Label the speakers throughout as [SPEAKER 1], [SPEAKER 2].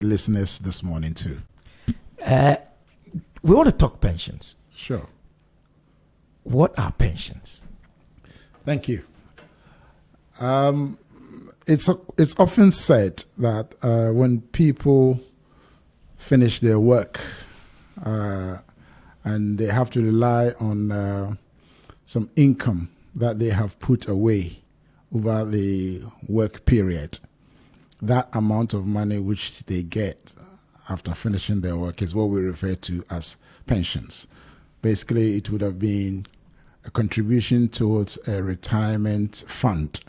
[SPEAKER 1] listeners this morning too.
[SPEAKER 2] We want to talk pensions.
[SPEAKER 1] Sure.
[SPEAKER 2] What are pensions?
[SPEAKER 1] Thank you. It's often said that when people finish their work and they have to rely on some income that they have put away over the work period, that amount of money which they get after finishing their work is what we refer to as pensions. Basically, it would have been a contribution towards a retirement fund,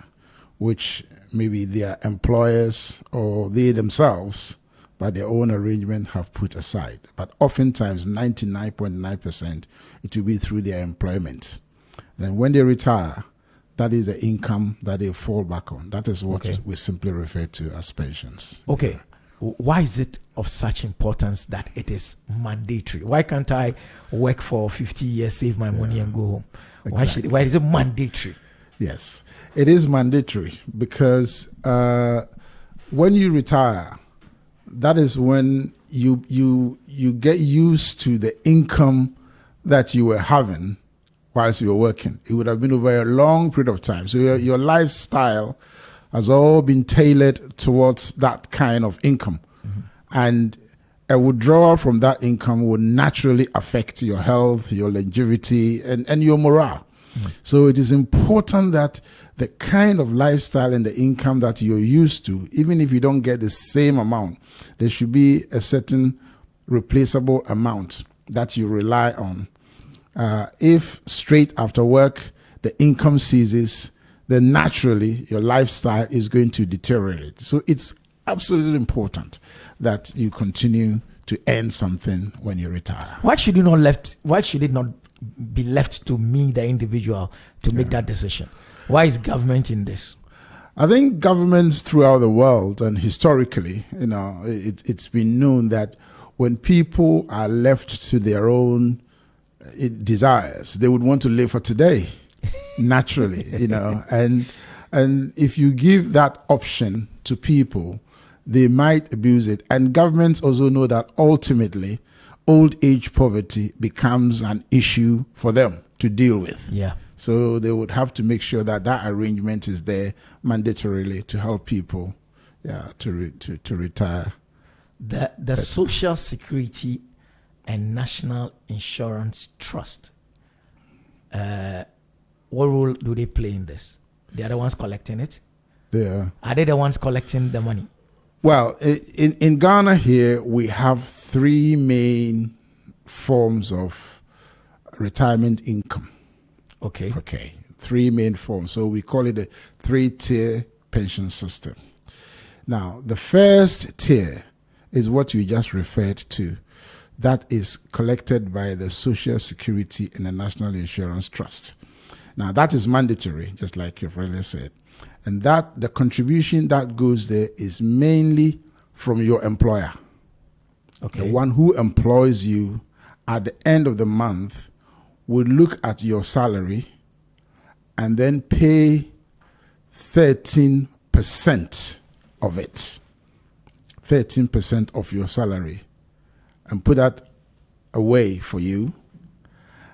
[SPEAKER 1] which maybe their employers or they themselves, by their own arrangement, have put aside. But oftentimes, 99.9%, it will be through their employment. Then when they retire, that is the income that they fall back on. That is what we simply refer to as pensions.
[SPEAKER 2] Okay. Why is it of such importance that it is mandatory? Why can't I work for 50 years, save my money and go home?
[SPEAKER 1] Exactly.
[SPEAKER 2] Why is it mandatory?
[SPEAKER 1] Yes, it is mandatory because when you retire, that is when you get used to the income that you were having whilst you were working. It would have been over a long period of time. So your lifestyle has all been tailored towards that kind of income. Mm-hmm. And a withdrawal from that income will naturally affect your health, your longevity, and your morale. Mm-hmm. So it is important that the kind of lifestyle and the income that you're used to, even if you don't get the same amount, there should be a certain replaceable amount that you rely on. If straight after work the income ceases, then naturally your lifestyle is going to deteriorate. So it's absolutely important that you continue to earn something when you retire.
[SPEAKER 2] Why should it not be left to me, the individual, to make that decision? Why is government in this?
[SPEAKER 1] I think governments throughout the world and historically, it's been known that when people are left to their own desires, they would want to live for today, naturally, and if you give that option to people, they might abuse it. And governments also know that ultimately old age poverty becomes an issue for them to deal with.
[SPEAKER 2] Yeah.
[SPEAKER 1] So they would have to make sure that that arrangement is there mandatorily to help people to retire.
[SPEAKER 2] The Social Security and National Insurance Trust, what role do they play in this? They are the ones collecting it? Are they the ones collecting the money?
[SPEAKER 1] Well, in Ghana here, we have three main forms of retirement income.
[SPEAKER 2] Okay.
[SPEAKER 1] Three main forms. So we call it a 3-tier pension system. Now, the first tier is what you just referred to. That is collected by the Social Security and the National Insurance Trust. Now, that is mandatory, just like you've already said. And that the contribution that goes there is mainly from your employer.
[SPEAKER 2] Okay.
[SPEAKER 1] The one who employs you at the end of the month will look at your salary and then pay 13% of it, 13% of your salary, and put that away for you.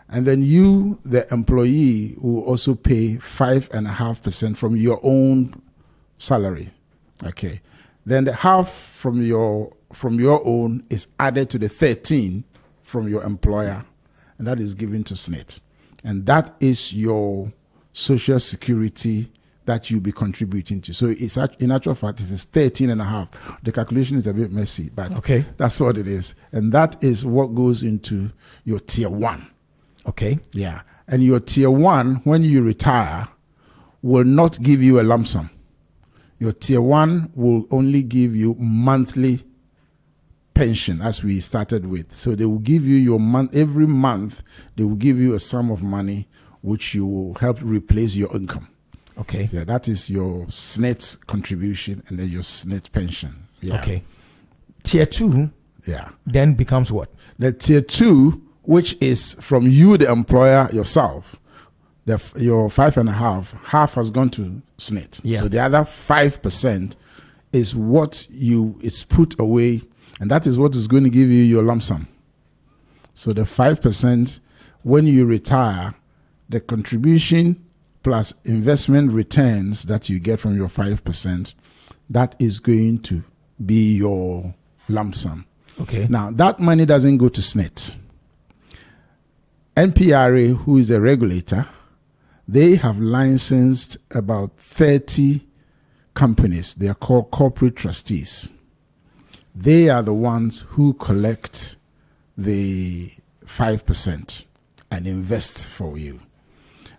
[SPEAKER 1] And then you, the employee, will also pay 5.5% from your own salary. Okay. Then the half from your own is added to the 13 from your employer, and that is given to SNIT. And that is your Social Security that you'll be contributing to. So it's in actual fact, it is 13.5. The calculation is a bit messy, but that's what it is. And that is what goes into your tier 1.
[SPEAKER 2] Okay.
[SPEAKER 1] Yeah. And your tier 1, when you retire, will not give you a lump sum. Your tier 1 will only give you monthly pension, as we started with. So they will give you your every month, they will give you a sum of money which you will help replace your income.
[SPEAKER 2] Okay.
[SPEAKER 1] Yeah, that is your SNIT contribution and then your SNIT pension. Yeah.
[SPEAKER 2] Okay. Tier 2 then becomes what?
[SPEAKER 1] The tier 2, which is from you, the employer yourself, your 5.5, half has gone to SNIT.
[SPEAKER 2] Yeah.
[SPEAKER 1] So the other 5% is what is put away, and that is what is going to give you your lump sum. So the 5%, when you retire, the contribution plus investment returns that you get from your 5%, that is going to be your lump sum.
[SPEAKER 2] Okay.
[SPEAKER 1] Now, that money doesn't go to SNET. NPRA, who is a regulator, they have licensed about 30 companies. They are called corporate trustees. They are the ones who collect the 5% and invest for you.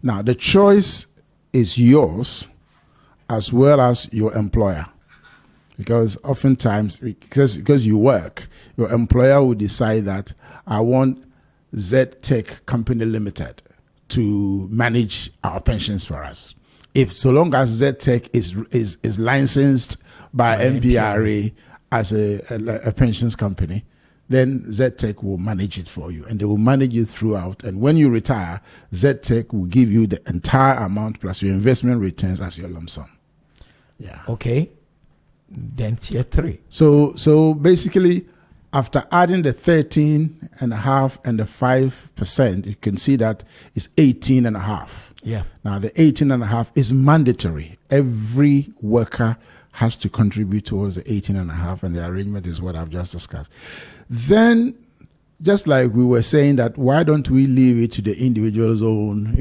[SPEAKER 1] Now, the choice is yours as well as your employer. Because oftentimes, because you work, your employer will decide that I want Z-Tech Company Limited to manage our pensions for us. If so long as Z-Tech is licensed by NPRA as a pensions company, then Z-Tech will manage it for you, and they will manage it throughout. And when you retire, Z-Tech will give you the entire amount plus your investment returns as your lump sum. Yeah.
[SPEAKER 2] Okay. Then tier 3.
[SPEAKER 1] So basically, after adding the 13.5 and the 5%, you can see that it's 18.5.
[SPEAKER 2] Yeah.
[SPEAKER 1] Now the 18.5 is mandatory. Every worker has to contribute towards the 18.5, and the arrangement is what I've just discussed. Then, just like we were saying that, why don't we leave it to the individual's own,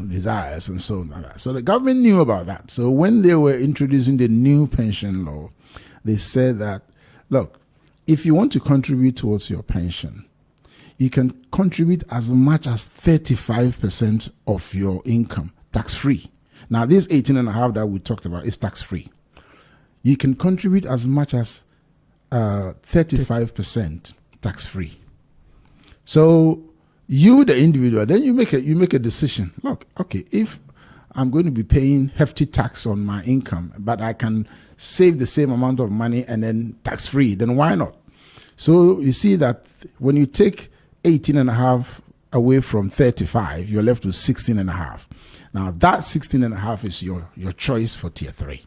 [SPEAKER 1] desires and so on. So the government knew about that. So when they were introducing the new pension law, they said that, look, if you want to contribute towards your pension, you can contribute as much as 35% of your income, tax-free. Now, this 18.5 that we talked about is tax-free. You can contribute as much as 35% tax-free. So you, the individual, then you make a decision. Look, okay, if I'm going to be paying hefty tax on my income, but I can save the same amount of money and then tax-free, then why not? So you see that when you take 18.5 away from 35, you're left with 16.5. Now that 16.5 is your choice for tier 3.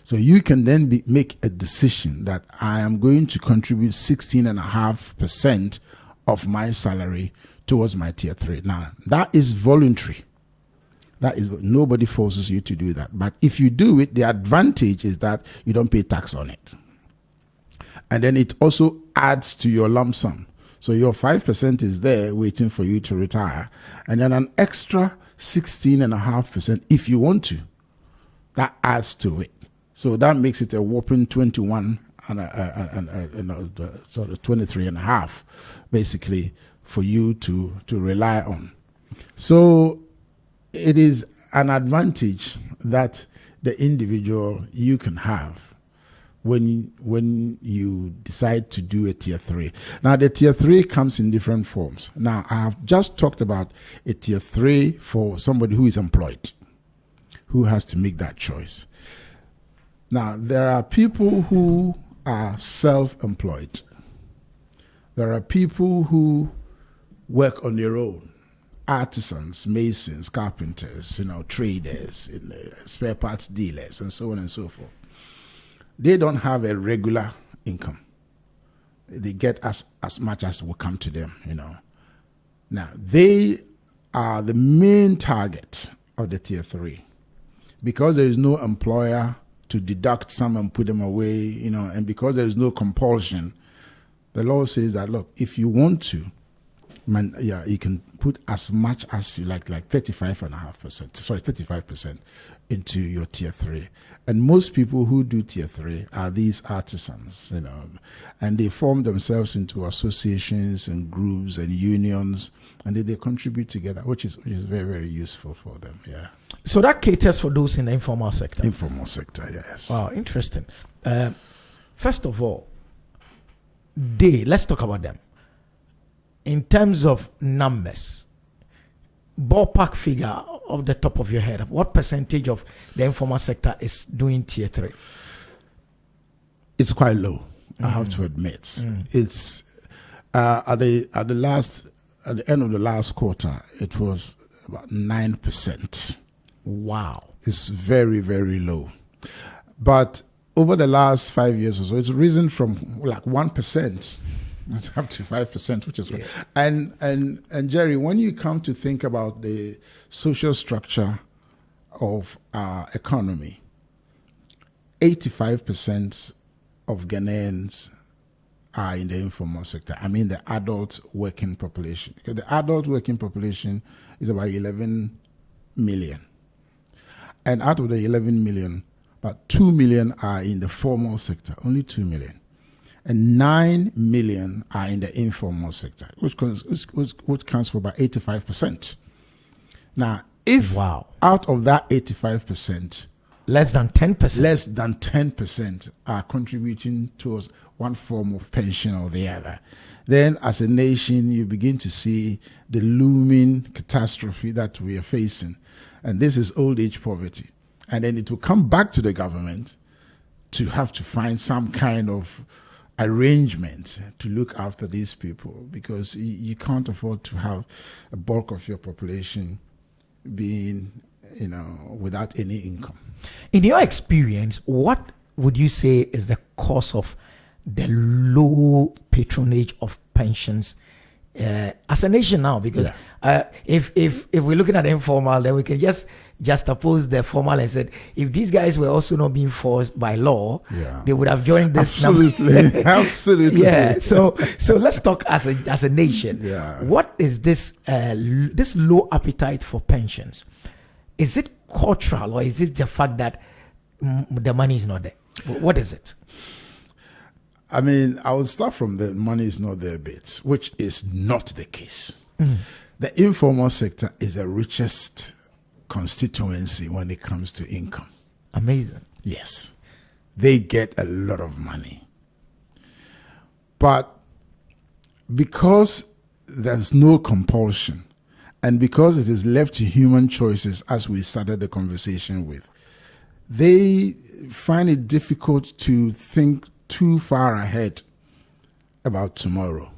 [SPEAKER 1] So you can then make a decision that I am going to contribute 16.5% of my salary towards my tier 3. Now, that is voluntary. Nobody forces you to do that. But if you do it, the advantage is that you don't pay tax on it. And then it also adds to your lump sum. So your 5% is there waiting for you to retire. And then an extra 16.5% if you want to. That adds to it. So that makes it a whopping 21 and sort of 23.5, basically, for you to rely on. So it is an advantage that the individual you can have when you decide to do a tier 3. Now, the tier 3 comes in different forms. Now, I have just talked about a tier 3 for somebody who is employed, who has to make that choice. Now, there are people who are self-employed. There are people who work on their own. Artisans, masons, carpenters, traders, spare parts dealers, and so on and so forth. They don't have a regular income. They get as much as will come to them, Now, they are the main target of the tier 3 because there is no employer to deduct some and put them away, and because there is no compulsion, the law says that, look, if you want to, you can put as much as you like 35% into your tier 3. And most people who do tier 3 are these artisans, and they form themselves into associations and groups and unions, and they contribute together, which is very, very useful for them. Yeah.
[SPEAKER 2] So that caters for those in the informal sector.
[SPEAKER 1] Informal sector, yes.
[SPEAKER 2] Wow, interesting. First of all, let's talk about them. In terms of numbers, ballpark figure off the top of your head, what percentage of the informal sector is doing tier 3?
[SPEAKER 1] It's quite low, I have to admit. It's at the end of the last quarter, it was about 9%.
[SPEAKER 2] Wow.
[SPEAKER 1] It's very, very low. But over the last 5 years or so, it's risen from like 1% up to 5%, which is and Jerry, when you come to think about the social structure of our economy, 85% of Ghanaians are in the informal sector. I mean, the adult working population. Because the adult working population is about 11 million. And out of the 11 million, about 2 million are in the formal sector, only 2 million. And 9 million are in the informal sector, which counts for about 85%. Now, if out of that 85%,
[SPEAKER 2] less than
[SPEAKER 1] 10% are contributing towards one form of pension or the other, then as a nation, you begin to see the looming catastrophe that we are facing. And this is old age poverty. And then it will come back to the government to have to find some kind of arrangement to look after these people, because you can't afford to have a bulk of your population being, without any income.
[SPEAKER 2] In your experience, what would you say is the cause of the low patronage of pensions as a nation now? Because if we're looking at the informal, then we can just juxtapose the formal and said, if these guys were also not being forced by law, they would have joined this.
[SPEAKER 1] Absolutely. Absolutely.
[SPEAKER 2] Yeah. So let's talk as a nation.
[SPEAKER 1] Yeah.
[SPEAKER 2] What is this this low appetite for pensions? Is it cultural, or is it the fact that the money is not there? What is it?
[SPEAKER 1] I mean, I would start from the money is not there bit, which is not the case. The informal sector is the richest constituency when it comes to income.
[SPEAKER 2] Amazing.
[SPEAKER 1] Yes. They get a lot of money. But because there's no compulsion, and because it is left to human choices, as we started the conversation with, they find it difficult to think too far ahead about tomorrow.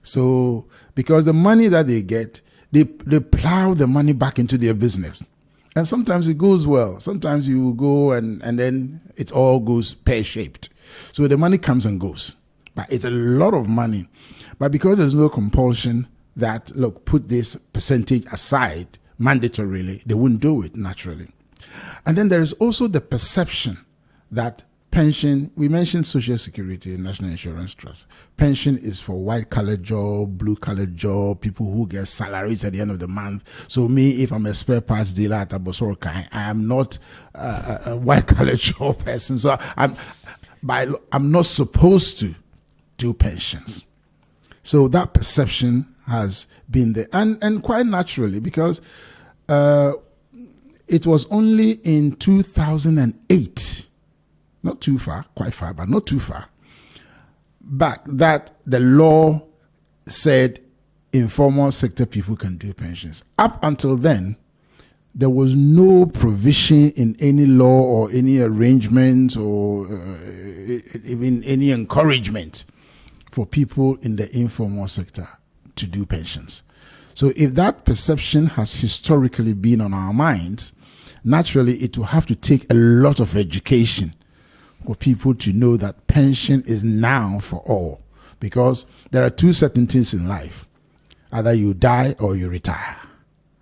[SPEAKER 1] So, because the money that they get, they plow the money back into their business. And sometimes it goes well. Sometimes you go and then it all goes pear-shaped. So the money comes and goes. But it's a lot of money. But because there's no compulsion that, look, put this percentage aside mandatorily, they wouldn't do it naturally. And then there is also the perception that pension, we mentioned Social Security and National Insurance Trust. Pension is for white-collar job, blue-collar job, people who get salaries at the end of the month. So me, if I'm a spare parts dealer at Abosorka, I am not a white-collar job person. So I'm not supposed to do pensions. So that perception has been there. And quite naturally, because it was only in 2008, not too far, quite far, but not too far back, that the law said informal sector people can do pensions. Up until then, there was no provision in any law or any arrangement or even any encouragement for people in the informal sector to do pensions. So if that perception has historically been on our minds, naturally it will have to take a lot of education for people to know that pension is now for all, because there are two certain things in life: either you die or you retire.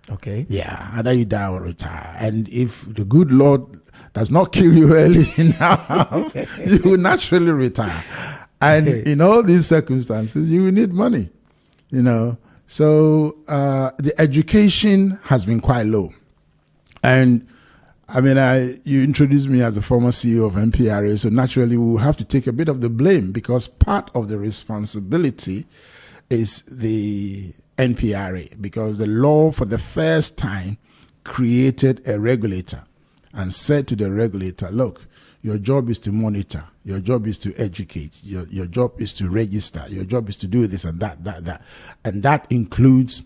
[SPEAKER 2] Okay.
[SPEAKER 1] Yeah, either you die or retire. And if the good Lord does not kill you early enough, you will naturally retire. And in all these circumstances, you will need money, So the education has been quite low. And I mean, you introduced me as the former CEO of NPRA, so naturally we will have to take a bit of the blame, because part of the responsibility is the NPRA, because the law for the first time created a regulator and said to the regulator, look, your job is to monitor, your job is to educate, your job is to register, your job is to do this and that. And that includes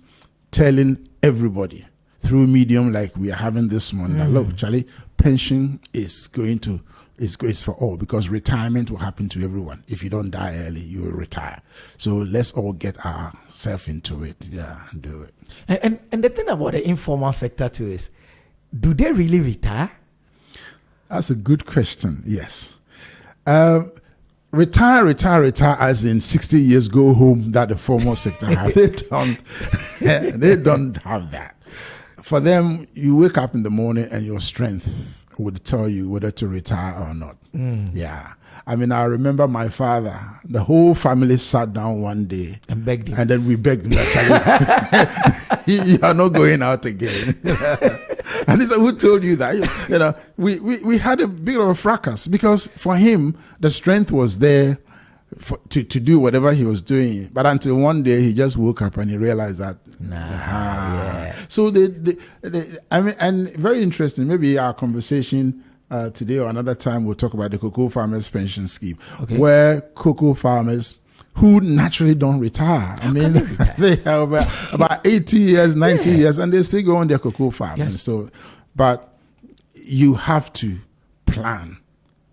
[SPEAKER 1] telling everybody through medium like we are having this morning, that, look, Charlie, pension is for all, because retirement will happen to everyone. If you don't die early, you will retire. So let's all get ourselves into it. Yeah, do it.
[SPEAKER 2] And the thing about the informal sector too is, do they really retire?
[SPEAKER 1] That's a good question. Yes. Retire as in 60 years go home that the formal sector have. They don't have that. For them, you wake up in the morning and your strength would tell you whether to retire or not. Yeah. I mean, I remember my father, the whole family sat down one day
[SPEAKER 2] and begged him.
[SPEAKER 1] And then we begged him, you are not going out again. And he said, who told you that? You know, we had a bit of a fracas because for him, the strength was there to do whatever he was doing. But until one day he just woke up and he realized that.
[SPEAKER 2] Yeah.
[SPEAKER 1] So I mean, and very interesting, maybe our conversation today or another time we'll talk about the cocoa farmers pension scheme, where cocoa farmers who naturally don't retire. I mean, they have about 80 years, 90 years, and they still go on their cocoa farm.
[SPEAKER 2] Yes.
[SPEAKER 1] So, but you have to plan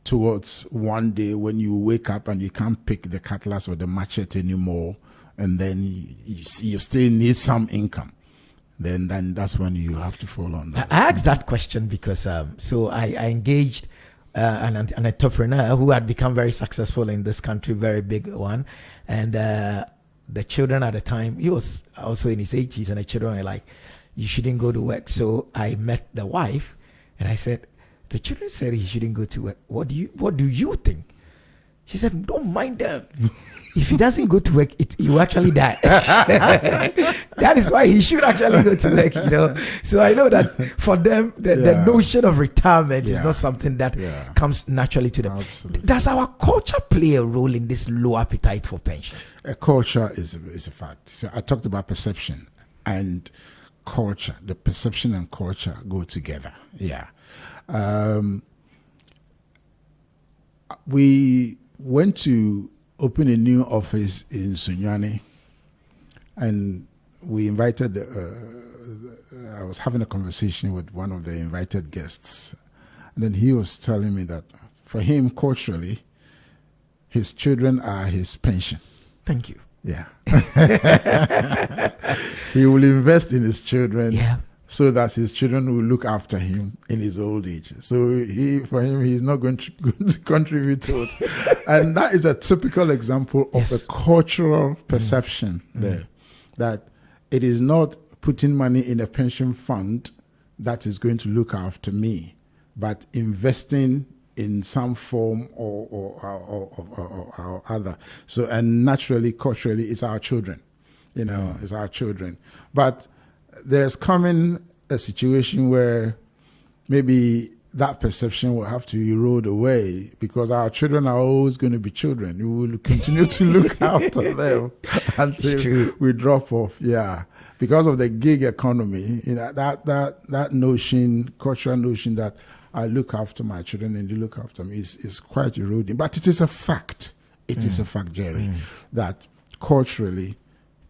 [SPEAKER 1] towards one day when you wake up and you can't pick the cutlass or the machete anymore, and then you still need some income. Then that's when you have to fall on that.
[SPEAKER 2] I asked that question because so I engaged an entrepreneur who had become very successful in this country, very big one, and the children at the time, he was also in his 80s, and the children were like, you shouldn't go to work. So I met the wife and I said, the children said he shouldn't go to work. What do you think? She said, don't mind them. If he doesn't go to work, he will actually die. That is why he should actually go to work, you know. So I know that for them, the notion of retirement is not something that comes naturally to them.
[SPEAKER 1] Absolutely.
[SPEAKER 2] Does our culture play a role in this low appetite for pensions?
[SPEAKER 1] A culture is a fact. So I talked about perception and culture. The perception and culture go together. Yeah. We went to open a new office in Sunyani, and we invited, I was having a conversation with one of the invited guests, and then he was telling me that for him, culturally, his children are his pension.
[SPEAKER 2] Thank you.
[SPEAKER 1] Yeah. He will invest in his children.
[SPEAKER 2] Yeah.
[SPEAKER 1] So that his children will look after him in his old age. So for him, he's not going to contribute to it. And that is a typical example of a cultural perception there, that it is not putting money in a pension fund that is going to look after me, but investing in some form or other. So, and naturally, culturally, it's our children. You know, it's our children. But there's coming a situation where maybe that perception will have to erode away because our children are always going to be children. We will continue to look after them until we drop off. Yeah, because of the gig economy, you know, that notion, cultural notion that I look after my children and they look after me is quite eroding. But it is a fact. It is a fact, Jerry, that culturally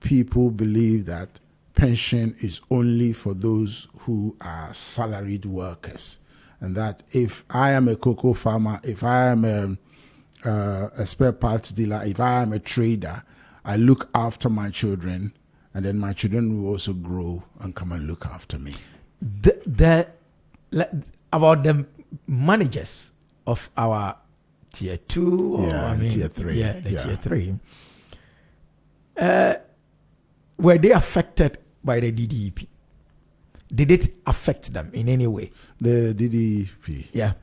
[SPEAKER 1] people believe that pension is only for those who are salaried workers, and that if I am a cocoa farmer, if I am a spare parts dealer, if I am a trader, I look after my children, and then my children will also grow and come and look after me.
[SPEAKER 2] About the managers of our tier 2 or
[SPEAKER 1] tier 3.
[SPEAKER 2] Tier 3. Were they affected by the DDEP? Did it affect them in any way?
[SPEAKER 1] The DDEP?
[SPEAKER 2] Yeah.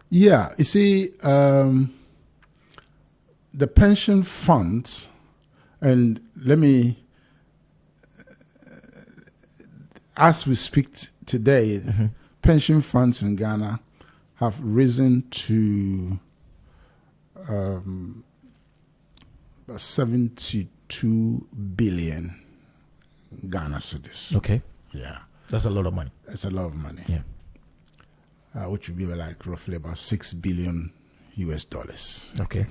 [SPEAKER 1] Yeah. You see, the pension funds, and let me, as we speak today, pension funds in Ghana have risen to 72 billion Ghana cedis.
[SPEAKER 2] Okay.
[SPEAKER 1] Yeah.
[SPEAKER 2] That's a lot of money.
[SPEAKER 1] It's a lot of money.
[SPEAKER 2] Yeah.
[SPEAKER 1] Which would be like roughly about $6 billion US dollars.
[SPEAKER 2] Okay.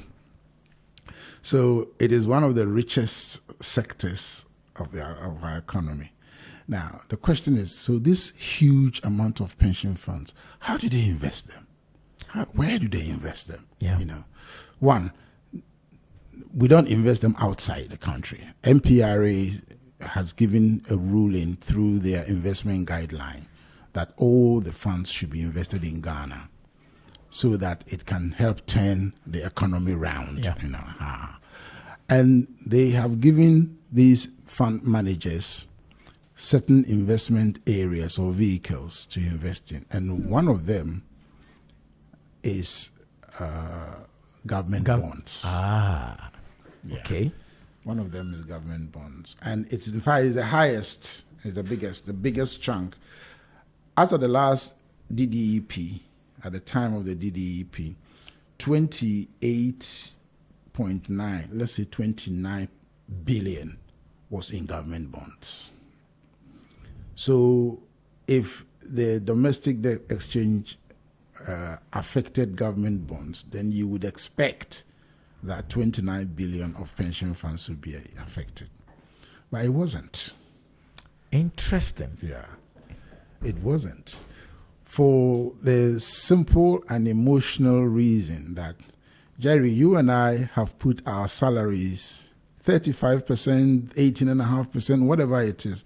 [SPEAKER 1] So it is one of the richest sectors of our economy. Now, the question is, so this huge amount of pension funds, how do they invest them? Where do they invest them?
[SPEAKER 2] Yeah.
[SPEAKER 1] You know, one, we don't invest them outside the country. MPRA has given a ruling through their investment guideline that all the funds should be invested in Ghana. so that it can help turn the economy round.
[SPEAKER 2] Yeah.
[SPEAKER 1] And they have given these fund managers certain investment areas or vehicles to invest in. And one of them is government bonds.
[SPEAKER 2] Okay.
[SPEAKER 1] One of them is government bonds. And it's, in fact, is the highest, is the biggest chunk. As of the last DDEP, at the time of the DDEP, 28.9, let's say 29 billion was in government bonds. So if the domestic debt exchange affected government bonds, then you would expect that 29 billion of pension funds would be affected. But it wasn't.
[SPEAKER 2] Interesting.
[SPEAKER 1] Yeah, it wasn't. For the simple and emotional reason that, Jerry, you and I have put our salaries 35%, 18.5%, whatever it is.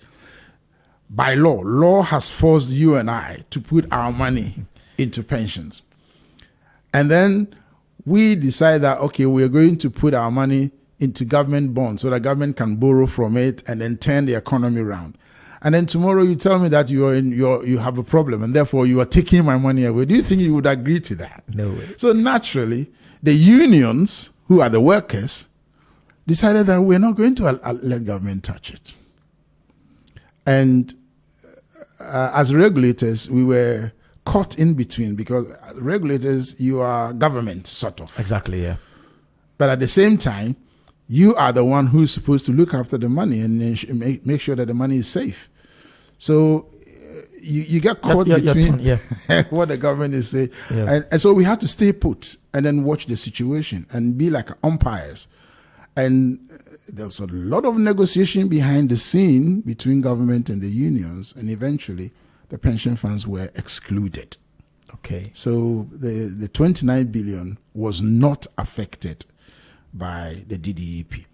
[SPEAKER 1] By law has forced you and I to put our money into pensions. And then we decide that, okay, we're going to put our money into government bonds so that government can borrow from it and then turn the economy around. And then tomorrow you tell me that you have a problem and therefore you are taking my money away. Do you think you would agree to that?
[SPEAKER 2] No way.
[SPEAKER 1] So naturally, the unions, who are the workers, decided that we're not going to let government touch it. And as regulators, we were caught in between, because regulators, you are government, sort of.
[SPEAKER 2] Exactly, yeah.
[SPEAKER 1] But at the same time, you are the one who's supposed to look after the money and make sure that the money is safe. So you get caught between what the government is saying. Yeah. And so we had to stay put and then watch the situation and be like umpires. And there was a lot of negotiation behind the scene between government and the unions, and eventually the pension funds were excluded.
[SPEAKER 2] Okay.
[SPEAKER 1] So the 29 billion was not affected by the DDEP.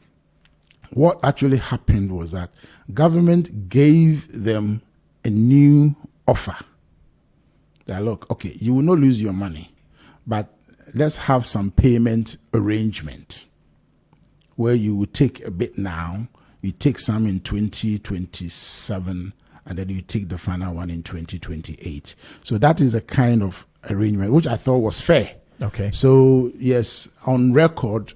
[SPEAKER 1] What actually happened was that government gave them a new offer. That, look, okay, you will not lose your money, but let's have some payment arrangement where you will take a bit now, you take some in 2027, and then you take the final one in 2028. So that is a kind of arrangement which I thought was fair.
[SPEAKER 2] Okay.
[SPEAKER 1] So yes, on record,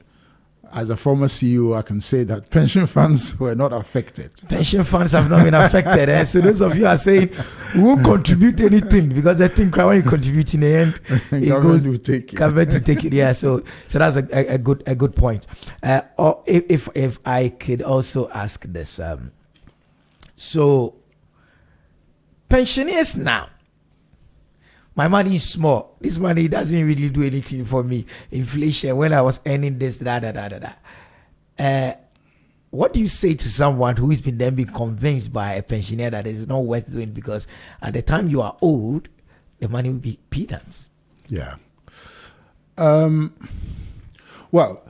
[SPEAKER 1] as a former CEO, I can say that pension funds were not affected.
[SPEAKER 2] Pension funds have not been affected. So those of you are saying, we won't contribute anything, because I think when you contribute in the end,
[SPEAKER 1] government will take it.
[SPEAKER 2] Government will take it, yeah. So that's a good point. Or if I could also ask this. So pensioners now, my money is small. This money doesn't really do anything for me. Inflation, when I was earning this, what do you say to someone who has been convinced by a pensioner that it's not worth doing, because at the time you are old, the money will be peanuts?
[SPEAKER 1] Yeah. Well,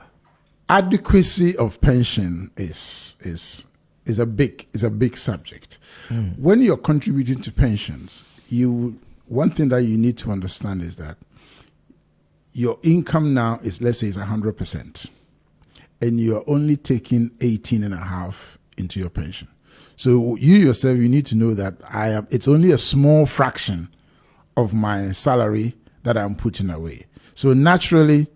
[SPEAKER 1] adequacy of pension is a big subject. When you're contributing to pensions, one thing that you need to understand is that your income now is, let's say, is 100%, and you're only taking 18.5 into your pension. So you yourself, you need to know that it's only a small fraction of my salary that I'm putting away. So naturally,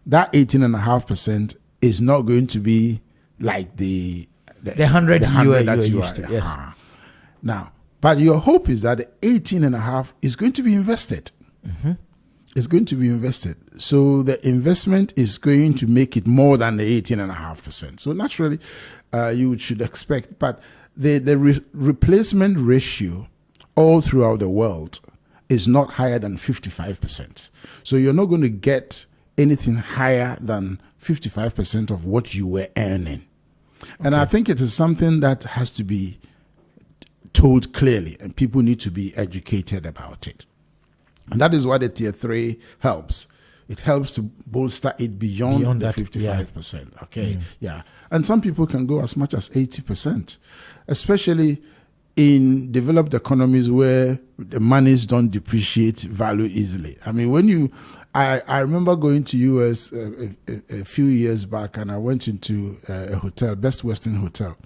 [SPEAKER 1] that 18.5% is not going to be like the
[SPEAKER 2] 100 you are used to. Yes.
[SPEAKER 1] Now, but your hope is that the 18.5 is going to be invested. Mm-hmm. It's going to be invested. So the investment is going to make it more than the 18.5%. So naturally, you should expect, but the replacement ratio all throughout the world is not higher than 55%. So you're not going to get anything higher than 55% of what you were earning. And I think it is something that has to be told clearly, and people need to be educated about it. And that is why the Tier 3 helps. It helps to bolster it beyond the 55%. Yeah. Okay, yeah. And some people can go as much as 80%, especially in developed economies where the monies don't depreciate value easily. I mean, I remember going to US a few years back, and I went into a hotel, Best Western Hotel.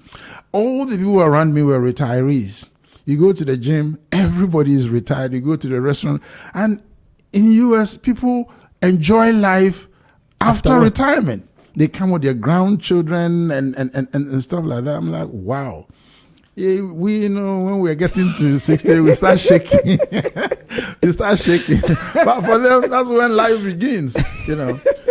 [SPEAKER 1] All the people around me were retirees. You go to the gym, everybody is retired. You go to the restaurant, and in US, people enjoy life after retirement. They come with their grandchildren and stuff like that. I'm like, wow. Yeah, we, when we're getting to 60, we start shaking. We start shaking. But for them, that's when life begins,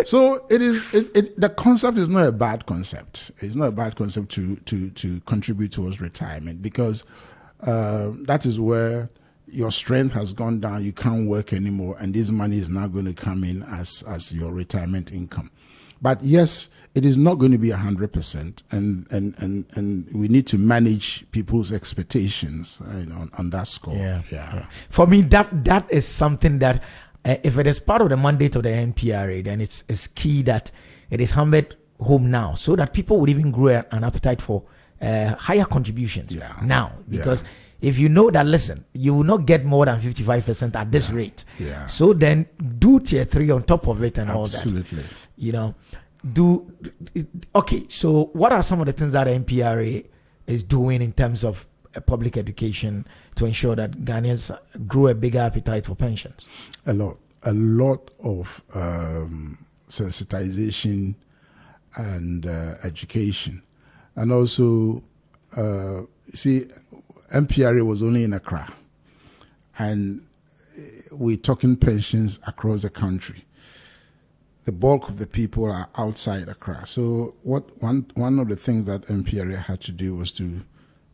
[SPEAKER 1] So the concept is not a bad concept. It's not a bad concept to contribute towards retirement, because that is where your strength has gone down. You can't work anymore, and this money is now going to come in as your retirement income. But yes, it is not going to be 100%, and we need to manage people's expectations on that score.
[SPEAKER 2] Yeah. For me, that is something that if it is part of the mandate of the NPRA, then it's key that it is hammered home now, so that people would even grow an appetite for higher contributions now, because if you know that, listen, you will not get more than 55% at this rate.
[SPEAKER 1] Yeah.
[SPEAKER 2] So then do tier 3 on top of it and all that.
[SPEAKER 1] Absolutely.
[SPEAKER 2] Okay, so what are some of the things that NPRA is doing in terms of public education to ensure that Ghanaians grow a bigger appetite for pensions?
[SPEAKER 1] A lot of sensitization and education. And also, see, NPRA was only in Accra, and we're talking pensions across the country. The bulk of the people are outside Accra. So one of the things that NPRA had to do was to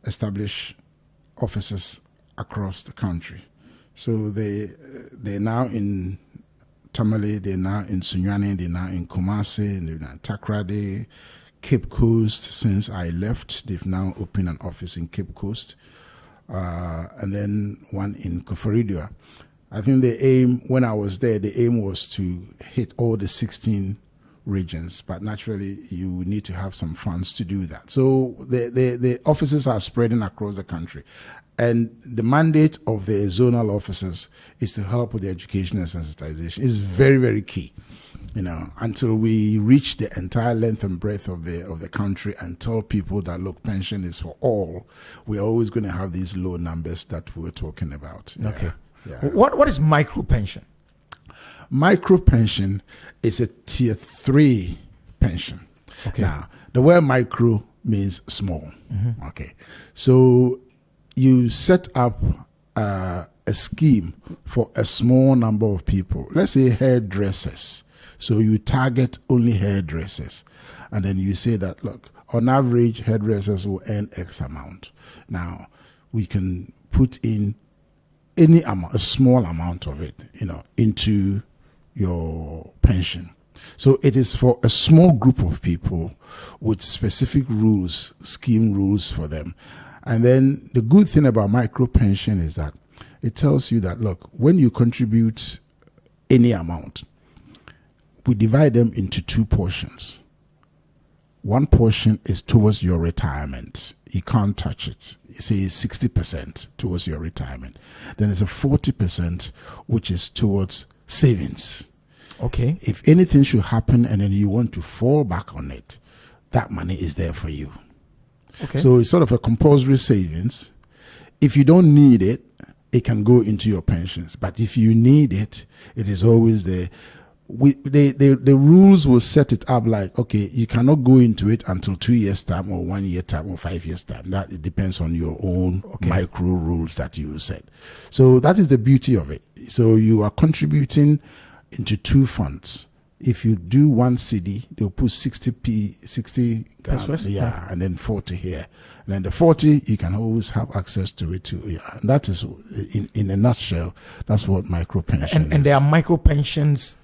[SPEAKER 1] establish offices across the country. So they're now in Tamale, they're now in Sunyani, they're now in Kumasi, and they're now in Takoradi, Cape Coast. Since I left, they've now opened an office in Cape Coast, and then one in Koforidua. I think the aim, when I was there, the aim was to hit all the 16 regions, but naturally you need to have some funds to do that. So the offices are spreading across the country, and the mandate of the zonal officers is to help with the education and sensitization. It's very, very key. Until we reach the entire length and breadth of the country and tell people that, look, pension is for all, we're always going to have these low numbers that we're talking about.
[SPEAKER 2] Okay.
[SPEAKER 1] Yeah.
[SPEAKER 2] What is micro pension?
[SPEAKER 1] Micro pension is a tier 3 pension.
[SPEAKER 2] Okay.
[SPEAKER 1] Now, the word micro means small.
[SPEAKER 2] Mm-hmm.
[SPEAKER 1] Okay. So you set up a scheme for a small number of people. Let's say hairdressers. So you target only hairdressers. And then you say that, look, on average, hairdressers will earn X amount. Now, we can put in any amount, a small amount of it, into your pension. So it is for a small group of people with specific rules, scheme rules for them. And then the good thing about micro pension is that it tells you that, look, when you contribute any amount, we divide them into 2 portions. One portion is towards your retirement. You can't touch it. You say 60% towards your retirement. Then there's a 40% which is towards savings.
[SPEAKER 2] Okay.
[SPEAKER 1] If anything should happen and then you want to fall back on it, that money is there for you.
[SPEAKER 2] Okay.
[SPEAKER 1] So it's sort of a compulsory savings. If you don't need it, it can go into your pensions. But if you need it, it is always there. The rules will set it up like, okay, you cannot go into it until 2 years time or 1 year time or 5 years time. That it depends on your own micro rules that you set. So that is the beauty of it. So you are contributing into 2 funds. If you do 1 CD, they'll put 60 Ghana, and then 40 here. And then the 40, you can always have access to it too. Yeah. And that is, in a nutshell, that's what micro pension is.
[SPEAKER 2] And there are micro pensions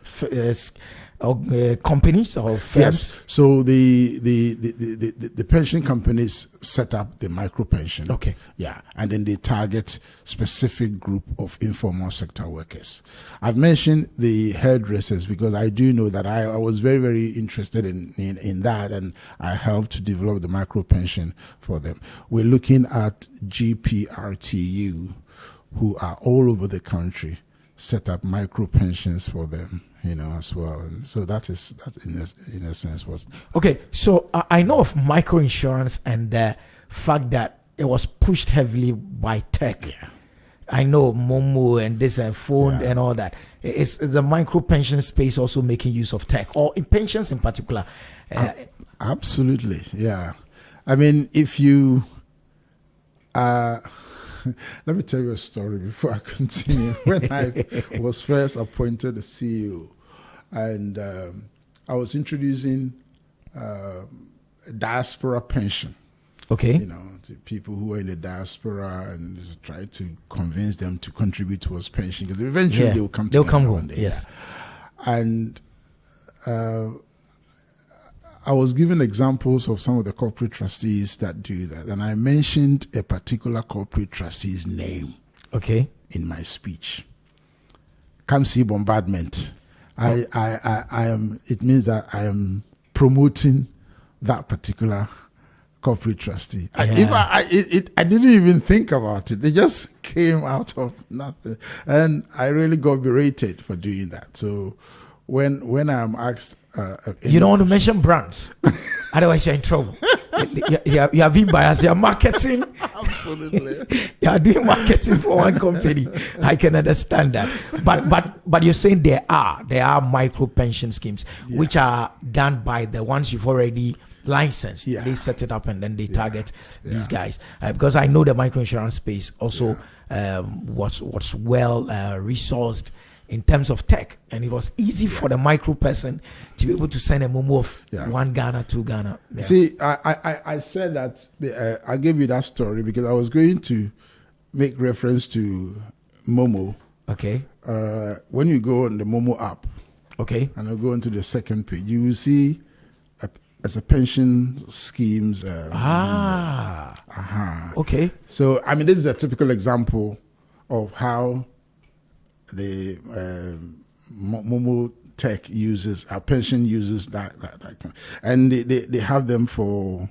[SPEAKER 2] companies or firms?
[SPEAKER 1] Yes. So the pension companies set up the micro pension.
[SPEAKER 2] Okay.
[SPEAKER 1] Yeah, and then they target specific group of informal sector workers. I've mentioned the hairdressers because I do know that I was very, very interested in that, and I helped to develop the micro pension for them. We're looking at GPRTU, who are all over the country, set up micro pensions for them, as well. And so that in a sense was
[SPEAKER 2] okay. So I know of micro insurance and the fact that it was pushed heavily by tech.
[SPEAKER 1] Yeah.
[SPEAKER 2] I know Momo and this and phone and all that. Is the micro pension space also making use of tech, or in pensions in particular?
[SPEAKER 1] Absolutely, yeah. I mean, if you let me tell you a story before I continue. When I was first appointed as CEO, and I was introducing diaspora pension. Okay. To people who are in the diaspora, and try to convince them to contribute towards pension, because eventually they will come to
[SPEAKER 2] home. Yes.
[SPEAKER 1] Yeah. And I was given examples of some of the corporate trustees that do that, and I mentioned a particular corporate trustee's name.
[SPEAKER 2] Okay.
[SPEAKER 1] In my speech. Kamsi bombardment. I am. It means that I am promoting that particular corporate trustee. I didn't even think about it. It just came out of nothing, and I really got berated for doing that. So when I'm asked,
[SPEAKER 2] you don't want to mention brands, otherwise you're in trouble. you are being biased. You're marketing.
[SPEAKER 1] Absolutely.
[SPEAKER 2] You are doing marketing for one company. I can understand that. But you're saying there are micro pension schemes which are done by the ones you've already licensed. Yeah. They set it up and then they target these guys. Because I know the microinsurance space also was well resourced in terms of tech, and it was easy for the micro person to be able to send a memo of 1 Ghana, 2 Ghana. Yeah.
[SPEAKER 1] See, I said that I gave you that story because I was going to make reference to Momo.
[SPEAKER 2] Okay.
[SPEAKER 1] When you go on the Momo app,
[SPEAKER 2] okay,
[SPEAKER 1] and you go into the second page, you will see as a pension schemes.
[SPEAKER 2] Okay.
[SPEAKER 1] So I mean, this is a typical example of how the Momo Tech uses, our pension uses that and they have them for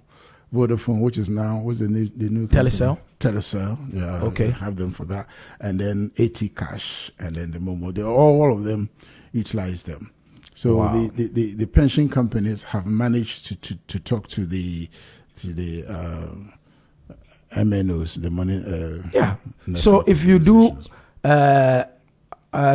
[SPEAKER 1] Vodafone, which is now what's the new
[SPEAKER 2] Telecel.
[SPEAKER 1] Yeah.
[SPEAKER 2] Okay.
[SPEAKER 1] They have them for that, and then AT Cash, and then the Momo. They all of them utilize them. So the pension companies have managed to talk to the MNOs, the money.
[SPEAKER 2] So if you do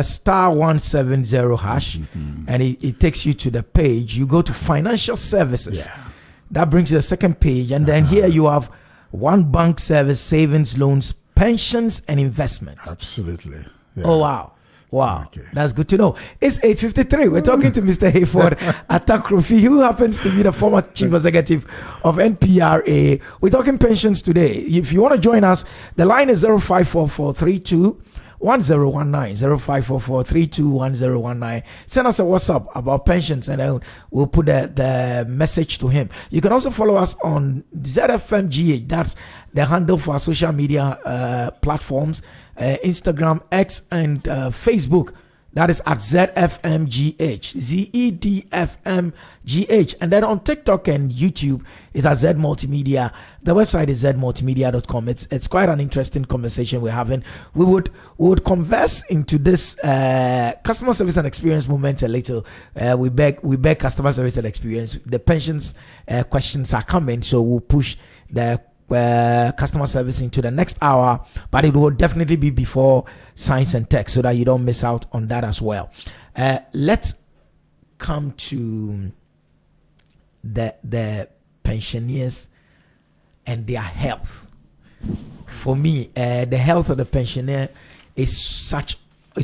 [SPEAKER 2] star 170 hash, and it takes you to the page, you go to financial services.
[SPEAKER 1] Yeah.
[SPEAKER 2] That brings you to the second page, and then here you have one bank service, savings, loans, pensions, and investments.
[SPEAKER 1] Absolutely.
[SPEAKER 2] Yeah. Oh wow, okay. That's good to know. It's 8:53. We're talking to Mr. Hayford, Attah Krufi, who happens to be the former chief executive of NPRA. We're talking pensions today. If you want to join us, the line is 054432 1019 0544321019. Send us a WhatsApp about pensions, and then we'll put the message to him. You can also follow us on ZFMGH. That's the handle for our social media platforms, Instagram, X, and Facebook. That is at ZFMGH, ZEDFMGH. And then on TikTok and YouTube is at Z Multimedia. The website is zmultimedia.com. It's quite an interesting conversation we're having. We would converse into this customer service and experience moment a little. We beg customer service and experience. The pensions questions are coming, so we'll push the customer service into the next hour, but it will definitely be before science and tech, so that you don't miss out on that as well. Let's come to the pensioners and their health. For me, the health of the pensioner is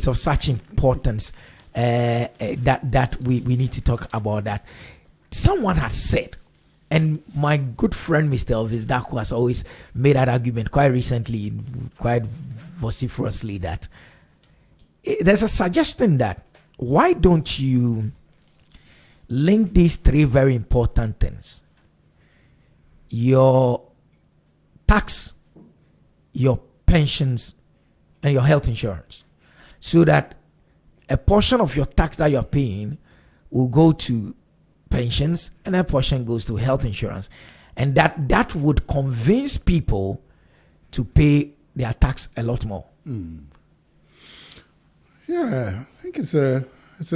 [SPEAKER 2] of such importance that we need to talk about that. Someone had said, and my good friend Mr. Elvis Daku has always made that argument quite recently, quite vociferously, that there's a suggestion that why don't you link these three very important things: your tax, your pensions, and your health insurance, so that a portion of your tax that you're paying will go to pensions and a portion goes to health insurance, and that would convince people to pay their tax a lot more.
[SPEAKER 1] Yeah, I think it's a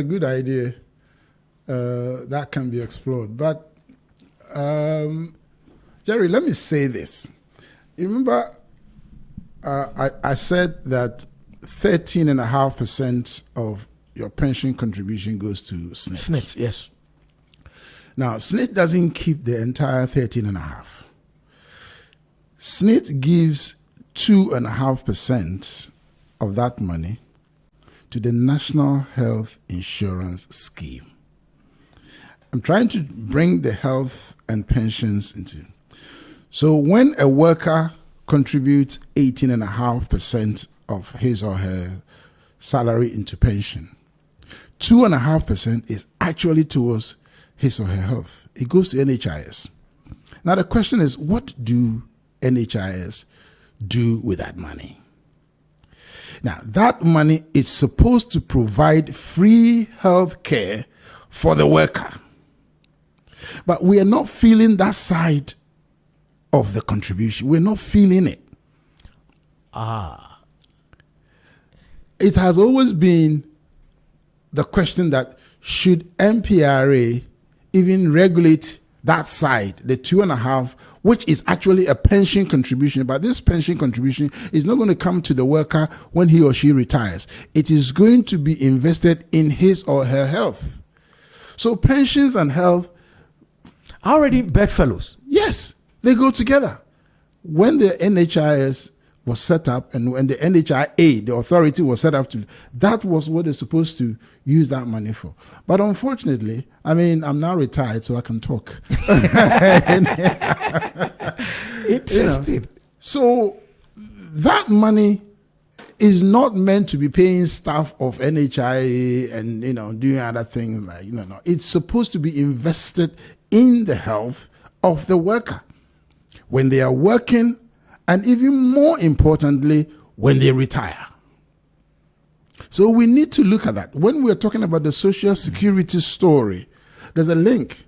[SPEAKER 1] good idea that can be explored. But Jerry, let me say this. You remember I said that 13.5% of your pension contribution goes to SNIT.
[SPEAKER 2] SNIT, yes.
[SPEAKER 1] Now, SNIT doesn't keep the entire 13.5. SNIT gives 2.5% of that money to the National Health Insurance Scheme. I'm trying to bring the health and pensions into. So when a worker contributes 18.5% of his or her salary into pension, 2.5% is actually towards his or her health. It goes to NHIS. Now the question is, what do NHIS do with that money? Now that money is supposed to provide free health care for the worker. But we are not feeling that side of the contribution. We're not feeling it. It has always been the question that should MPRA even regulate that side, the 2.5, which is actually a pension contribution. But this pension contribution is not going to come to the worker when he or she retires. It is going to be invested in his or her health. So pensions and health
[SPEAKER 2] are already bedfellows.
[SPEAKER 1] Yes, they go together. When the NHIS was set up and when the NHIA, the authority was set up, that was what they're supposed to use that money for. But unfortunately, I mean, I'm now retired, so I can talk.
[SPEAKER 2] Interesting.
[SPEAKER 1] You know, so that money is not meant to be paying staff of NHIA and, doing other things like, no. It's supposed to be invested in the health of the worker when they are working, and even more importantly, when they retire. So we need to look at that. When we're talking about the Social Security story, there's a link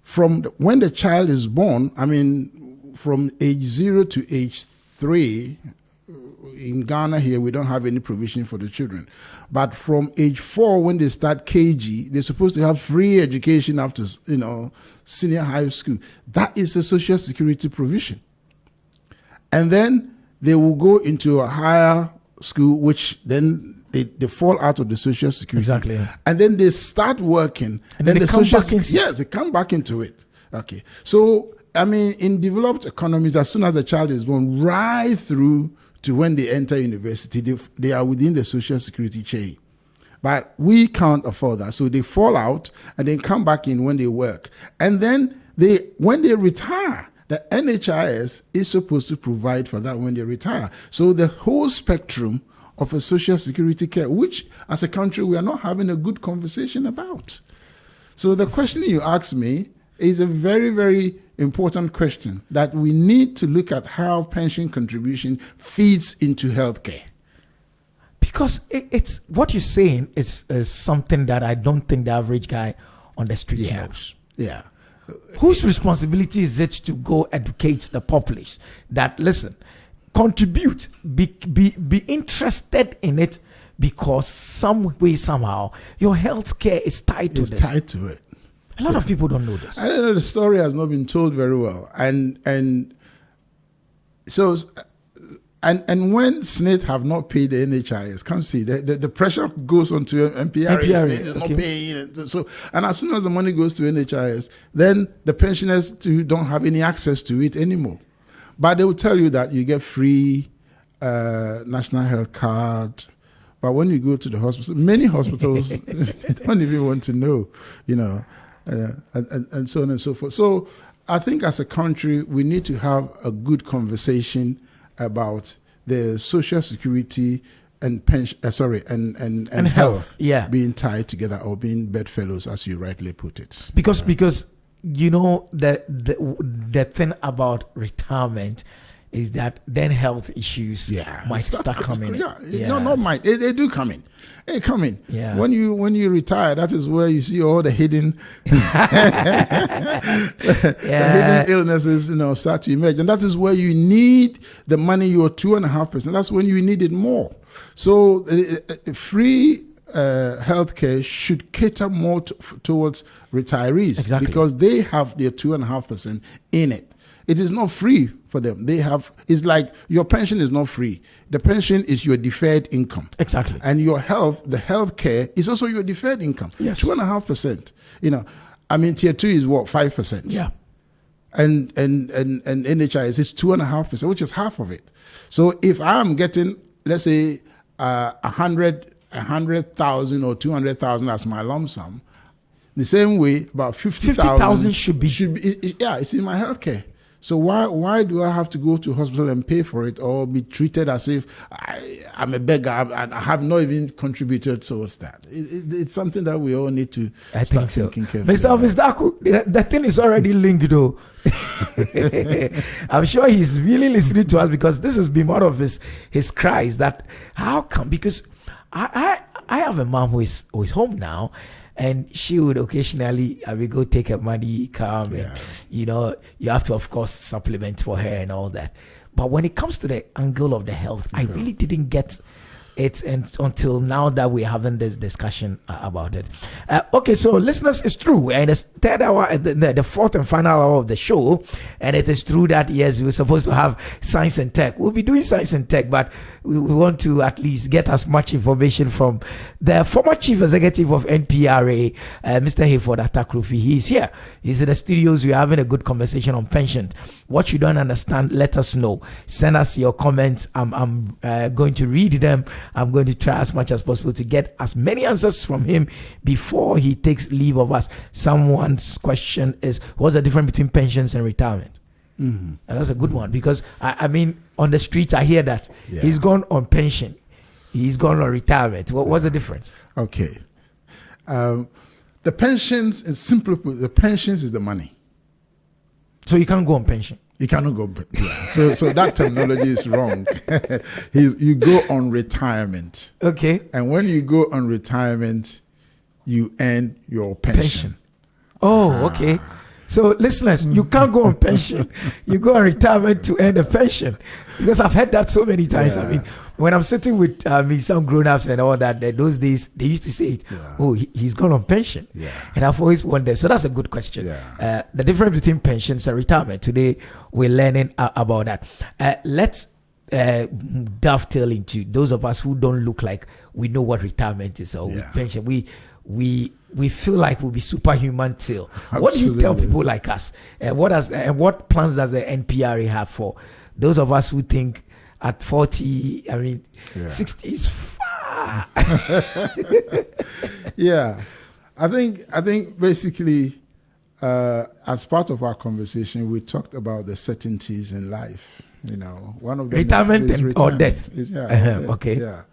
[SPEAKER 1] from when the child is born. I mean, from age 0 to age 3, in Ghana here, we don't have any provision for the children. But from age 4, when they start KG, they're supposed to have free education up to, senior high school. That is a Social Security provision. And then they will go into a higher school, which then they fall out of the Social Security.
[SPEAKER 2] Exactly. Yeah.
[SPEAKER 1] And then they start working.
[SPEAKER 2] And then
[SPEAKER 1] the
[SPEAKER 2] come back
[SPEAKER 1] yes, they come back into it. Okay. So, I mean, in developed economies, as soon as the child is born, right through to when they enter university, they are within the Social Security chain. But we can't afford that. So they fall out and then come back in when they work. And then when they retire, the NHIS is supposed to provide for that when they retire. So the whole spectrum of a Social Security care, which as a country we are not having a good conversation about. So the question you asked me is a very, very important question that we need to look at how pension contribution feeds into healthcare.
[SPEAKER 2] Because it's what you're saying is something that I don't think the average guy on the street knows.
[SPEAKER 1] Yeah.
[SPEAKER 2] Whose responsibility is it to go educate the populace that, listen, contribute, be interested in it, because some way, somehow, your health care is tied to this.
[SPEAKER 1] It's tied to it.
[SPEAKER 2] A lot of people don't know this.
[SPEAKER 1] I don't know, the story has not been told very well. And so, and when SNIT have not paid the NHIS, can't see, the pressure goes on to MPRA. SNIT is not paying. So, and as soon as the money goes to NHIS, then the pensioners don't have any access to it anymore. But they will tell you that you get free national health card. But when you go to the hospital, many hospitals don't even want to know, and so on and so forth. So I think as a country, we need to have a good conversation about the Social Security and pension, and health,
[SPEAKER 2] yeah,
[SPEAKER 1] being tied together or being bedfellows, as you rightly put it.
[SPEAKER 2] Because you know the thing about retirement is that then health issues might start coming in.
[SPEAKER 1] No, not might. They do come in. They come in.
[SPEAKER 2] Yeah.
[SPEAKER 1] When you retire, that is where you see all the hidden, the hidden illnesses, start to emerge, and that is where you need the money. Your 2.5%. That's when you need it more. So free healthcare should cater more towards retirees, because they have their 2.5% in it. It is not free for them. It's like your pension is not free. The pension is your deferred income.
[SPEAKER 2] Exactly.
[SPEAKER 1] And your health, the health care, is also your deferred income.
[SPEAKER 2] Yes.
[SPEAKER 1] 2.5%. Tier 2 is what? 5%.
[SPEAKER 2] Yeah.
[SPEAKER 1] And NHIS is 2.5%, which is half of it. So if I'm getting, let's say, 100,000 or 200,000 as my lump sum, the same way about 50,000
[SPEAKER 2] should be
[SPEAKER 1] it's in my healthcare. So why do I have to go to hospital and pay for it, or be treated as if I'm a beggar and I have not even contributed towards that? It's something that we all need to start thinking carefully.
[SPEAKER 2] Mr. Aku, the thing is already linked though. I'm sure he's really listening to us, because this has been one of his cries, that how come? Because I have a mom who is home now. And she would occasionally, go take her money, come, and, you have to, of course, supplement for her and all that. But when it comes to the angle of the health, I really didn't get it until now that we're having this discussion about it. Okay, so listeners, it's true. And it's third hour, the fourth and final hour of the show. And it is true that, yes, we were supposed to have science and tech. We'll be doing science and tech, but we want to at least get as much information from the former chief executive of NPRA, Mr. Hayford, Attah Krufi. He's here. He's in the studios. We're having a good conversation on pensions. What you don't understand, let us know. Send us your comments. I'm going to read them. I'm going to try as much as possible to get as many answers from him before he takes leave of us. Someone's question is, what's the difference between pensions and retirement? Mm-hmm. And that's a good one, because on the streets I hear that he's gone on pension, he's gone on retirement. What's the difference?
[SPEAKER 1] Okay, the pensions is simply put, the pensions is the money.
[SPEAKER 2] So you can't go on pension.
[SPEAKER 1] You cannot go. So that terminology is wrong. You go on retirement.
[SPEAKER 2] Okay.
[SPEAKER 1] And when you go on retirement, you earn your pension.
[SPEAKER 2] Oh, okay. So listeners, you can't go on pension. You go on retirement to earn a pension. Because I've heard that so many times.
[SPEAKER 1] Yeah.
[SPEAKER 2] When I'm sitting with some grown-ups and all that, those days, they used to say it, he's gone on pension.
[SPEAKER 1] Yeah.
[SPEAKER 2] And I've always wondered. So that's a good question.
[SPEAKER 1] Yeah.
[SPEAKER 2] The difference between pensions and retirement. Today, we're learning about that. Let's dovetail into those of us who don't look like we know what retirement is or pension. We feel like we'll be superhuman till.
[SPEAKER 1] Absolutely.
[SPEAKER 2] What do you tell people like us? What plans does the NPRA have for those of us who think at 40, 60 is far?
[SPEAKER 1] Yeah, I think basically, as part of our conversation, we talked about the certainties in life. One of them
[SPEAKER 2] retirement
[SPEAKER 1] is
[SPEAKER 2] or death.
[SPEAKER 1] Death.
[SPEAKER 2] Okay.
[SPEAKER 1] Yeah,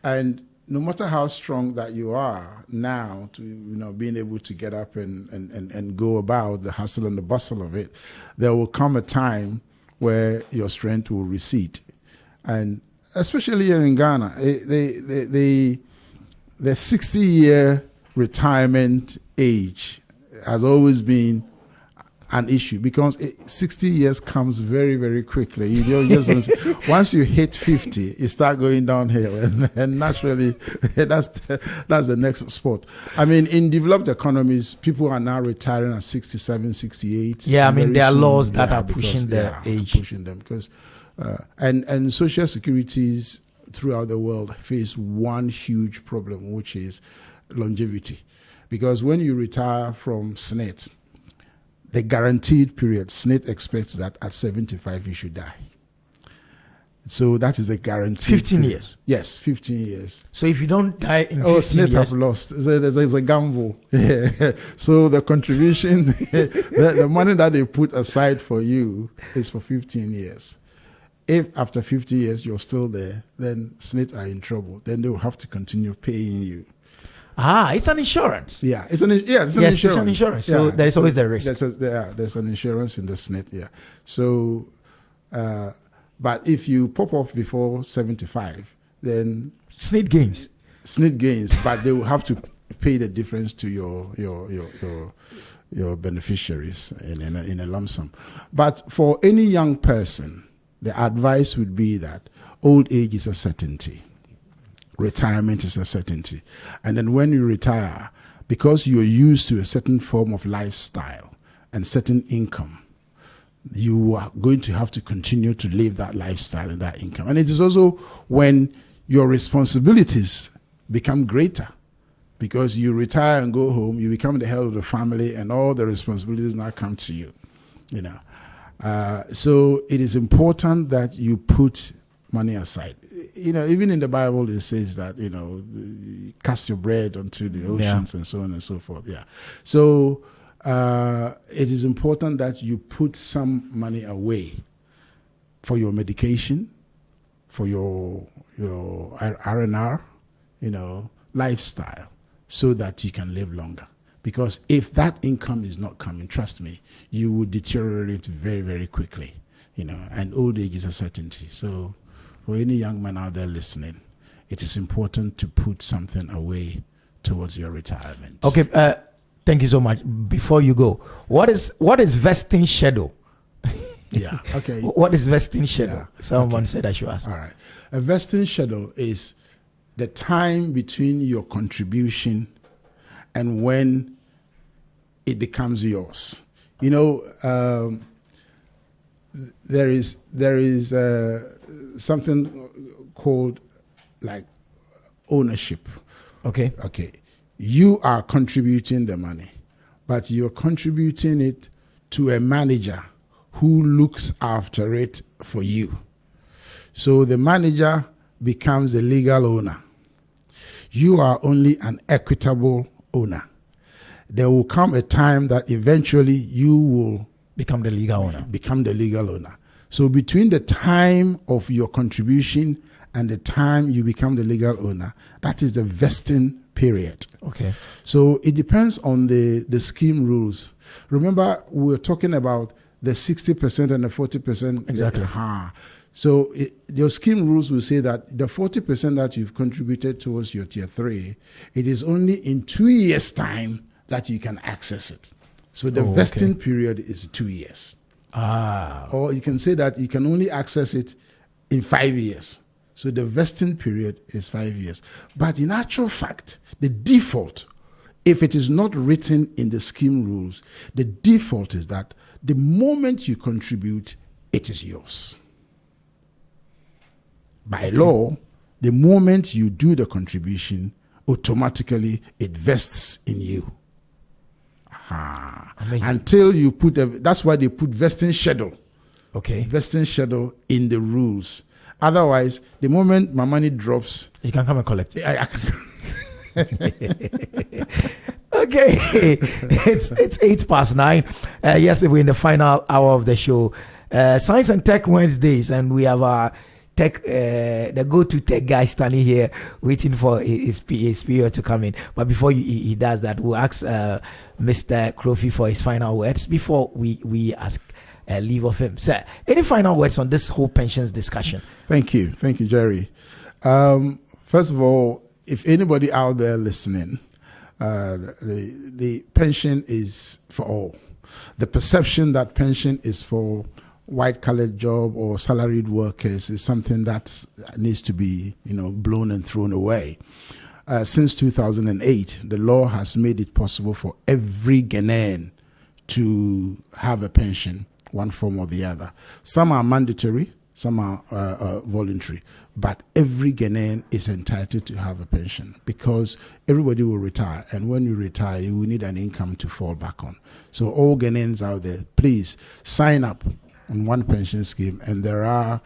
[SPEAKER 1] and no matter how strong that you are now, to being able to get up and go about the hustle and the bustle of it, there will come a time where your strength will recede, and especially here in Ghana, the 60-year retirement age has always been an issue, because 60 years comes very, very quickly. You just don't, once you hit 50, you start going downhill, and naturally, that's the next spot. In developed economies, people are now retiring at 67, 68.
[SPEAKER 2] Yeah, there are laws that are pushing the age.
[SPEAKER 1] Pushing them, because and social securities throughout the world face one huge problem, which is longevity. Because when you retire from SNIT, the guaranteed period, SNIT expects that at 75 you should die. So that is a guarantee.
[SPEAKER 2] 15 years?
[SPEAKER 1] Yes, 15 years.
[SPEAKER 2] So if you don't die in 15
[SPEAKER 1] SNIT
[SPEAKER 2] years...
[SPEAKER 1] have lost. There's a gamble. So the contribution, the money that they put aside for you is for 15 years. If after 50 years you're still there, then SNIT are in trouble. Then they will have to continue paying you.
[SPEAKER 2] It's an insurance.
[SPEAKER 1] Yeah, it's an insurance.
[SPEAKER 2] It's an insurance. So there is always the risk.
[SPEAKER 1] There's an insurance in the SNIT. Yeah. So, but if you pop off before 75, then
[SPEAKER 2] SNIT gains.
[SPEAKER 1] SNIT gains, but they will have to pay the difference to your beneficiaries in a lump sum. But for any young person, the advice would be that old age is a certainty. Retirement is a certainty. And then when you retire, because you're used to a certain form of lifestyle and certain income, you are going to have to continue to live that lifestyle and that income. And it is also when your responsibilities become greater, because you retire and go home, you become the head of the family, and all the responsibilities now come to you. So it is important that you put money aside. Even in the Bible, it says that, cast your bread onto the oceans and so on and so forth. Yeah. So it is important that you put some money away for your medication, for your R&R, lifestyle, so that you can live longer. Because if that income is not coming, trust me, you will deteriorate very, very quickly, and old age is a certainty. So for any young man out there listening, it is important to put something away towards your retirement.
[SPEAKER 2] Okay, thank you so much. Before you go, what is vesting schedule?
[SPEAKER 1] Yeah, okay.
[SPEAKER 2] What is vesting schedule?
[SPEAKER 1] Yeah.
[SPEAKER 2] Someone said I should ask.
[SPEAKER 1] All right. A vesting schedule is the time between your contribution and when it becomes yours. There is something called like ownership.
[SPEAKER 2] Okay.
[SPEAKER 1] You are contributing the money, but you're contributing it to a manager who looks after it for you. So the manager becomes the legal owner. You are only an equitable owner. There will come a time that eventually you will
[SPEAKER 2] become the legal owner.
[SPEAKER 1] So between the time of your contribution and the time you become the legal owner, that is the vesting period.
[SPEAKER 2] Okay.
[SPEAKER 1] So it depends on the scheme rules. Remember, we were talking about the 60% and the 40%.
[SPEAKER 2] Exactly.
[SPEAKER 1] So your scheme rules will say that the 40% that you've contributed towards your tier 3, it is only in 2 years' time that you can access it. So the vesting period is 2 years. Or you can say that you can only access it in 5 years. So the vesting period is 5 years. But in actual fact, the default, if it is not written in the scheme rules, the default is that the moment you contribute, it is yours. By law, the moment you do the contribution, automatically it vests in you. Until you put that's why they put vesting schedule.
[SPEAKER 2] Okay.
[SPEAKER 1] Vesting schedule in the rules. Otherwise, the moment my money drops,
[SPEAKER 2] you can come and collect it.
[SPEAKER 1] I can.
[SPEAKER 2] Okay, it's 9:08. Yes, we're in the final hour of the show. Science and Tech Wednesdays, and we have our tech, the go-to tech guy standing here waiting for his PA to come in. But before he does that, we'll ask Mr. Krufi for his final words before we ask leave of him. Sir, any final words on this whole pensions discussion?
[SPEAKER 1] Thank you, Jerry. First of all, if anybody out there listening, the pension is for all. The perception that pension is for white-collar job or salaried workers is something that needs to be, blown and thrown away. Since 2008, the law has made it possible for every Ghanaian to have a pension, one form or the other. Some are mandatory, some are voluntary, but every Ghanaian is entitled to have a pension because everybody will retire, and when you retire, you will need an income to fall back on. So all Ghanaians out there, please sign up on one pension scheme, and there are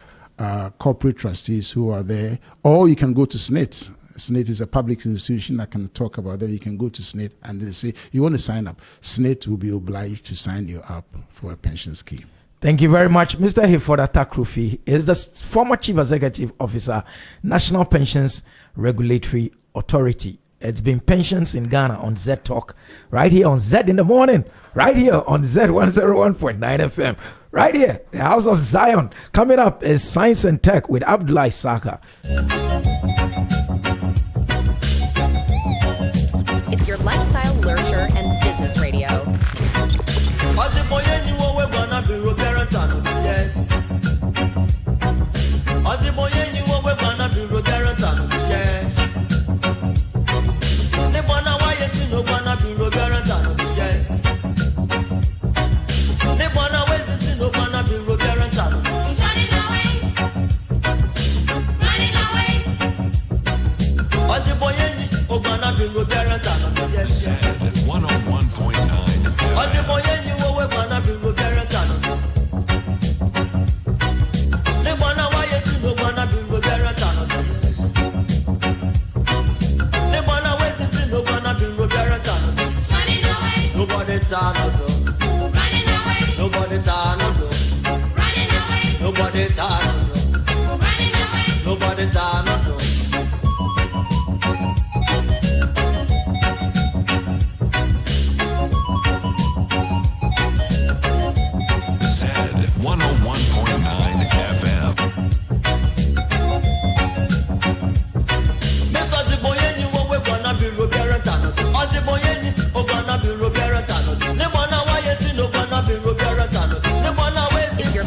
[SPEAKER 1] corporate trustees who are there, or you can go to SNIT. SNIT is a public institution. I can talk about that. You can go to SNIT and they say, you want to sign up. SNIT will be obliged to sign you up for a pension scheme.
[SPEAKER 2] Thank you very much. Mr. Hayford Attah Krufi is the former Chief Executive Officer, National Pensions Regulatory Authority. It's been pensions in Ghana on Z Talk, right here on Z in the morning, right here on Z 101.9 FM, right here, the House of Zion. Coming up is Science and Tech with Abdullah Saka.